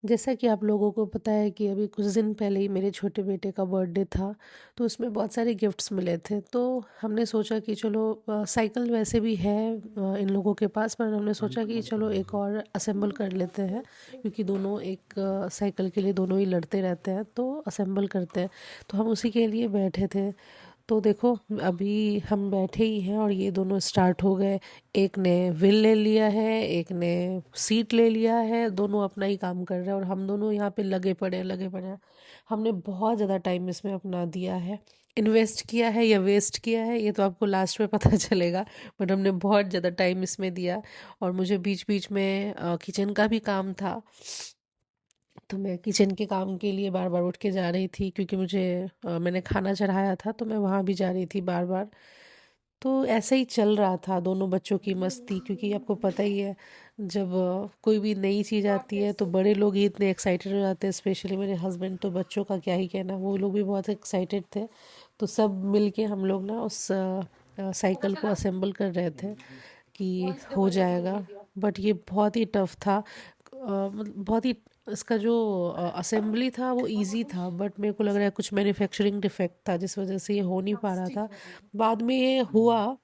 जैसा कि आप लोगों को पता है कि अभी कुछ दिन पहले ही मेरे छोटे बेटे का बर्थडे था, तो उसमें बहुत सारे गिफ्ट्स मिले थे। तो हमने सोचा कि चलो साइकिल वैसे भी है इन लोगों के पास, पर हमने सोचा कि चलो एक और असेंबल कर लेते हैं, क्योंकि दोनों एक साइकिल के लिए दोनों ही लड़ते रहते हैं, तो असेंबल करते हैं। तो हम उसी के लिए बैठे थे। तो देखो, अभी हम बैठे ही हैं और ये दोनों स्टार्ट हो गए। एक ने व्हील ले लिया है, एक ने सीट ले लिया है, दोनों अपना ही काम कर रहे हैं और हम दोनों यहाँ पे लगे पड़े हैं। हमने बहुत ज़्यादा टाइम इसमें अपना दिया है, इन्वेस्ट किया है या वेस्ट किया है ये तो आपको लास्ट में पता चलेगा। बट हमने बहुत ज़्यादा टाइम इसमें दिया। और मुझे बीच बीच में किचन का भी काम था, तो मैं किचन के काम के लिए बार बार उठ के जा रही थी, क्योंकि मुझे मैंने खाना चढ़ाया था, तो मैं वहाँ भी जा रही थी बार बार। तो ऐसे ही चल रहा था दोनों बच्चों की मस्ती, क्योंकि आपको पता ही है, जब कोई भी नई चीज़ आती है तो बड़े लोग ही इतने एक्साइटेड हो जाते हैं। स्पेशली मेरे हस्बैंड, तो बच्चों का क्या ही कहना, वो लोग भी बहुत एक्साइटेड थे। तो सब मिलके हम लोग ना उस साइकिल को असेंबल कर रहे थे कि हो जाएगा। बट ये बहुत ही टफ था। मतलब बहुत ही, इसका जो असेंबली था वो इजी था, बट मेरे को लग रहा है कुछ मैन्युफैक्चरिंग डिफेक्ट था जिस वजह से ये हो नहीं पा रहा था। बाद में ये हुआ,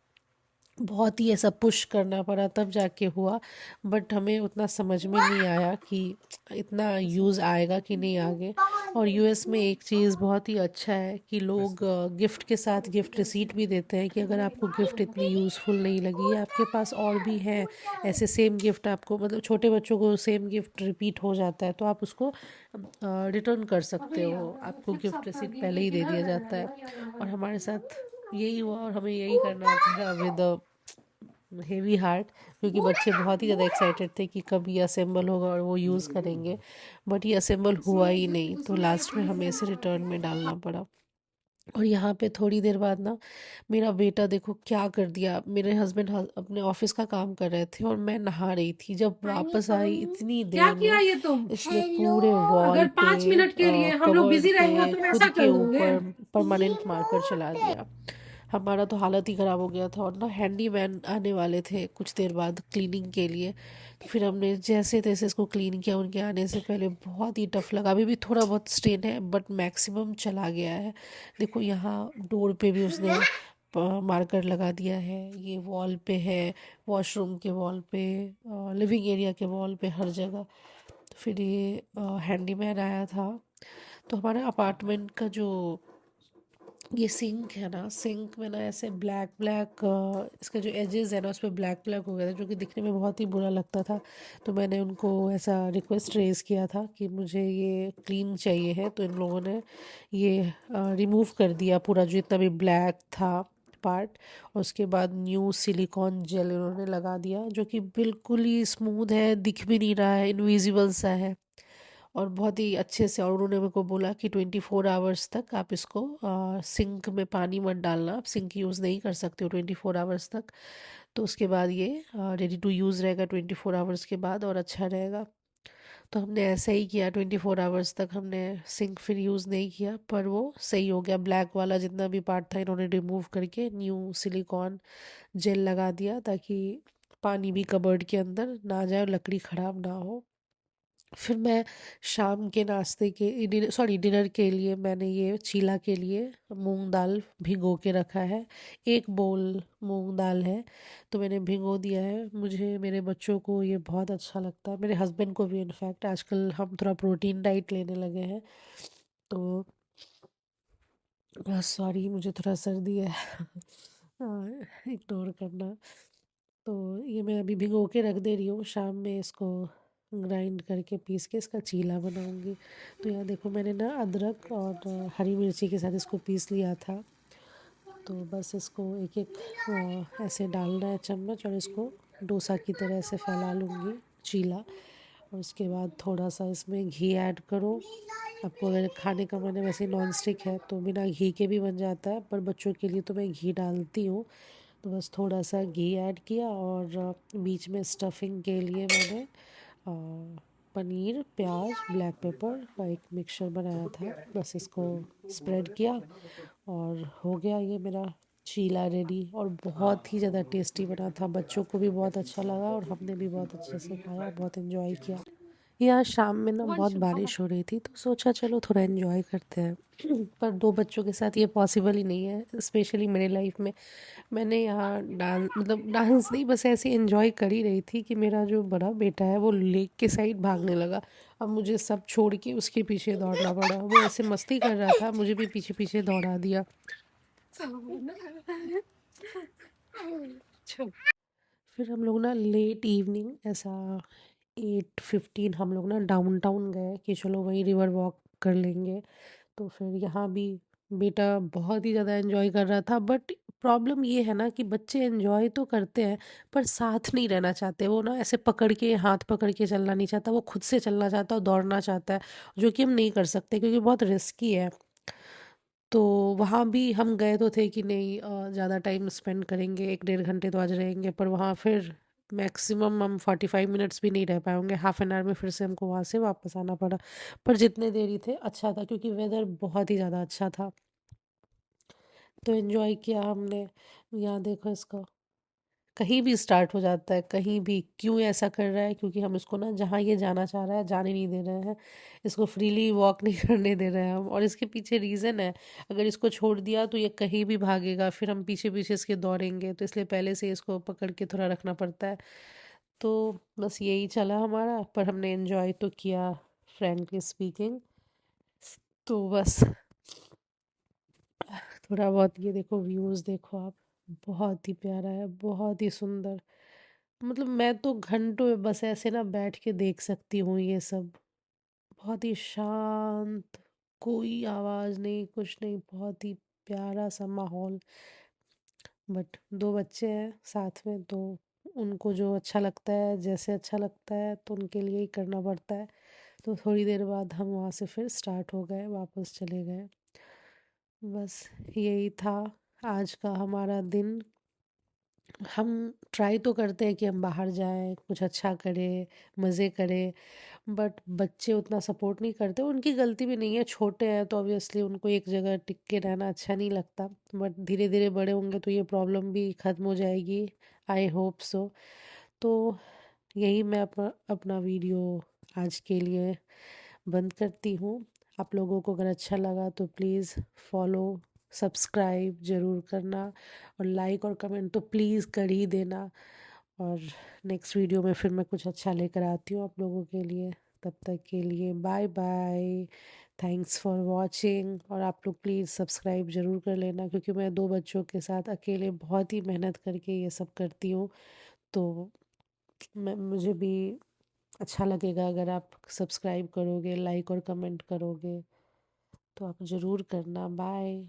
बहुत ही ऐसा पुश करना पड़ा तब जाके हुआ। बट हमें उतना समझ में नहीं आया कि इतना यूज़ आएगा कि नहीं आगे। और यूएस में एक चीज़ बहुत ही अच्छा है कि लोग गिफ्ट के साथ गिफ्ट रिसीट भी देते हैं, कि अगर आपको गिफ्ट इतनी यूज़फुल नहीं लगी या आपके पास और भी है ऐसे सेम गिफ्ट, आपको मतलब छोटे बच्चों को सेम गिफ्ट रिपीट हो जाता है, तो आप उसको रिटर्न कर सकते हो। आपको गिफ्ट रिसीट पहले ही दे दिया जाता है। और हमारे साथ यही हुआ और हमें यही करना पड़ा विद हेवी हार्ट, क्योंकि बच्चे बहुत ही ज़्यादा एक्साइटेड थे कि कब ये असेंबल होगा और वो यूज़ करेंगे। बट ये असेंबल हुआ ही नहीं, तो लास्ट में हमें इसे रिटर्न में डालना पड़ा। और यहाँ पे थोड़ी देर बाद ना, मेरा बेटा देखो क्या कर दिया। मेरे हस्बैंड अपने ऑफिस का काम कर रहे थे और मैं नहा रही थी। जब वापस आई इतनी क्या देर किया में, ये तुम? इसने पूरे वॉल अगर पे, 5 मिनट के लिए हम लोग कबर्ड बिजी रहेंगे पे, तो हम खुद ऐसा कर के दोगे? ऊपर परमानेंट मार्कर चला दिया। हमारा तो हालत ही ख़राब हो गया था। और ना हैंडीमैन आने वाले थे कुछ देर बाद क्लीनिंग के लिए, तो फिर हमने जैसे तैसे इसको क्लीन किया उनके आने से पहले। बहुत ही टफ लगा। अभी भी थोड़ा बहुत स्ट्रेन है, बट मैक्सिमम चला गया है। देखो यहाँ डोर पे भी उसने मार्कर लगा दिया है, ये वॉल पे है, वॉशरूम के वॉल पे, लिविंग एरिया के वॉल पे, हर जगह। तो फिर ये हैंडीमैन आया था। तो हमारे अपार्टमेंट का जो ये सिंक है ना, सिंक में ना ऐसे ब्लैक ब्लैक, इसके जो एजेस है ना उस पर ब्लैक ब्लैक हो गया था, जो कि दिखने में बहुत ही बुरा लगता था। तो मैंने उनको ऐसा रिक्वेस्ट रेज किया था कि मुझे ये क्लीन चाहिए है, तो इन लोगों ने ये रिमूव कर दिया पूरा जो इतना भी ब्लैक था पार्ट। और उसके बाद न्यू सिलिकॉन जेल इन्होंने लगा दिया, जो कि बिल्कुल ही स्मूथ है, दिख भी नहीं रहा है, इनविजिबल सा है। और बहुत ही अच्छे से। और उन्होंने मेरे को बोला कि 24 आवर्स तक आप इसको सिंक में पानी मत डालना, आप सिंक यूज़ नहीं कर सकते हो 24 आवर्स तक। तो उसके बाद ये रेडी टू यूज़ रहेगा 24 आवर्स के बाद, और अच्छा रहेगा। तो हमने ऐसा ही किया, 24 आवर्स तक हमने सिंक फिर यूज़ नहीं किया, पर वो सही हो गया। ब्लैक वाला जितना भी पार्ट था इन्होंने रिमूव करके न्यू सिलिकॉन जेल लगा दिया, ताकि पानी भी कबर्ड के अंदर ना जाए और लकड़ी ख़राब ना हो। फिर मैं शाम के नाश्ते के डिनर के लिए मैंने ये चीला के लिए मूंग दाल भिगो के रखा है। एक बोल मूंग दाल है, तो मैंने भिगो दिया है। मुझे, मेरे बच्चों को ये बहुत अच्छा लगता है, मेरे हस्बैंड को भी। इनफैक्ट आजकल हम थोड़ा प्रोटीन डाइट लेने लगे हैं, तो सॉरी मुझे थोड़ा सर्दी है इग्नोर करना। तो ये मैं अभी भिगो के रख दे रही हूँ, शाम में इसको ग्राइंड करके पीस के इसका चीला बनाऊंगी। तो यहाँ देखो, मैंने ना अदरक और हरी मिर्ची के साथ इसको पीस लिया था। तो बस इसको एक एक ऐसे डालना है चम्मच, और इसको डोसा की तरह से फैला लूँगी चीला। और उसके बाद थोड़ा सा इसमें घी ऐड करो। आपको अगर खाने का मन है, वैसे नॉन स्टिक है तो बिना घी के भी बन जाता है, पर बच्चों के लिए तो मैं घी डालती हूँ। तो बस थोड़ा सा घी ऐड किया, और बीच में स्टफिंग के लिए मैंने पनीर, प्याज, ब्लैक पेपर का एक मिक्सचर बनाया था। बस इसको स्प्रेड किया और हो गया ये मेरा चीला रेडी। और बहुत ही ज़्यादा टेस्टी बना था, बच्चों को भी बहुत अच्छा लगा और हमने भी बहुत अच्छे से खाया, बहुत इन्जॉय किया। यहाँ शाम में ना बहुत बारिश हो रही थी तो सोचा चलो थोड़ा एंजॉय करते हैं। पर दो बच्चों के साथ ये पॉसिबल ही नहीं है, स्पेशली मेरे लाइफ में। मैंने यहाँ डांस, मतलब डांस नहीं, बस ऐसे एंजॉय कर ही रही थी कि मेरा जो बड़ा बेटा है वो लेक के साइड भागने लगा। अब मुझे सब छोड़ के उसके पीछे दौड़ना पड़ा। वो ऐसे मस्ती कर रहा था, मुझे भी पीछे पीछे दौड़ा दिया। फिर हम लोग ना लेट इवनिंग ऐसा 8:15 हम लोग ना डाउनटाउन गए कि चलो वहीं रिवर वॉक कर लेंगे। तो फिर यहाँ भी बेटा बहुत ही ज़्यादा एंजॉय कर रहा था, बट प्रॉब्लम ये है ना कि बच्चे एंजॉय तो करते हैं पर साथ नहीं रहना चाहते। वो ना ऐसे पकड़ के, हाथ पकड़ के चलना नहीं चाहता, वो खुद से चलना चाहता है और दौड़ना चाहता है, जो कि हम नहीं कर सकते क्योंकि बहुत रिस्की है। तो वहाँ भी हम गए तो थे कि नहीं ज़्यादा टाइम स्पेंड करेंगे, 1-1.5 घंटे तो आज रहेंगे, पर वहाँ फिर मैक्सिमम हम 45 मिनट्स भी नहीं रह पाए होंगे। हाफ एन आवर में फिर से हमको वहाँ से वापस आना पड़ा। पर जितने देरी थे अच्छा था क्योंकि वेदर बहुत ही ज़्यादा अच्छा था। तो एंजॉय किया हमने। यहाँ देखो इसको, कहीं भी स्टार्ट हो जाता है, कहीं भी। क्यों ऐसा कर रहा है? क्योंकि हम इसको ना जहाँ ये जाना चाह रहा है जाने नहीं दे रहे हैं। इसको फ्रीली वॉक नहीं करने दे रहे हैं हम, और इसके पीछे रीज़न है। अगर इसको छोड़ दिया तो ये कहीं भी भागेगा, फिर हम पीछे पीछे इसके दौड़ेंगे, तो इसलिए पहले से इसको पकड़ के थोड़ा रखना पड़ता है। तो बस यही चला हमारा, पर हमने एंजॉय तो किया, फ्रैंकली स्पीकिंग। तो बस थोड़ा बहुत ये देखो, व्यूज़ देखो आप, बहुत ही प्यारा है, बहुत ही सुंदर। मतलब मैं तो घंटों में बस ऐसे ना बैठ के देख सकती हूँ ये सब। बहुत ही शांत, कोई आवाज़ नहीं, कुछ नहीं, बहुत ही प्यारा सा माहौल। बट दो बच्चे हैं साथ में, तो उनको जो अच्छा लगता है, जैसे अच्छा लगता है, तो उनके लिए ही करना पड़ता है। तो थोड़ी देर बाद हम वहाँ से फिर स्टार्ट हो गए, वापस चले गए। बस यही था आज का हमारा दिन। हम ट्राई तो करते हैं कि हम बाहर जाएं, कुछ अच्छा करें, मज़े करें, बट बच्चे उतना सपोर्ट नहीं करते। उनकी गलती भी नहीं है, छोटे हैं तो ऑब्वियसली उनको एक जगह टिक के रहना अच्छा नहीं लगता। बट धीरे धीरे बड़े होंगे तो ये प्रॉब्लम भी ख़त्म हो जाएगी, आई होप सो। तो यही मैं अपना अपना वीडियो आज के लिए बंद करती हूँ। आप लोगों को अगर अच्छा लगा तो प्लीज़ फॉलो, सब्सक्राइब ज़रूर करना, और लाइक और कमेंट तो प्लीज़ कर ही देना। और नेक्स्ट वीडियो में फिर मैं कुछ अच्छा लेकर आती हूँ आप लोगों के लिए। तब तक के लिए bye bye, thanks for watching. और आप लोग प्लीज़ सब्सक्राइब ज़रूर कर लेना क्योंकि मैं दो बच्चों के साथ अकेले बहुत ही मेहनत करके ये सब करती हूँ। तो मुझे भी अच्छा लगेगा अगर आप सब्सक्राइब करोगे, लाइक और कमेंट करोगे। तो आप ज़रूर करना। बाय।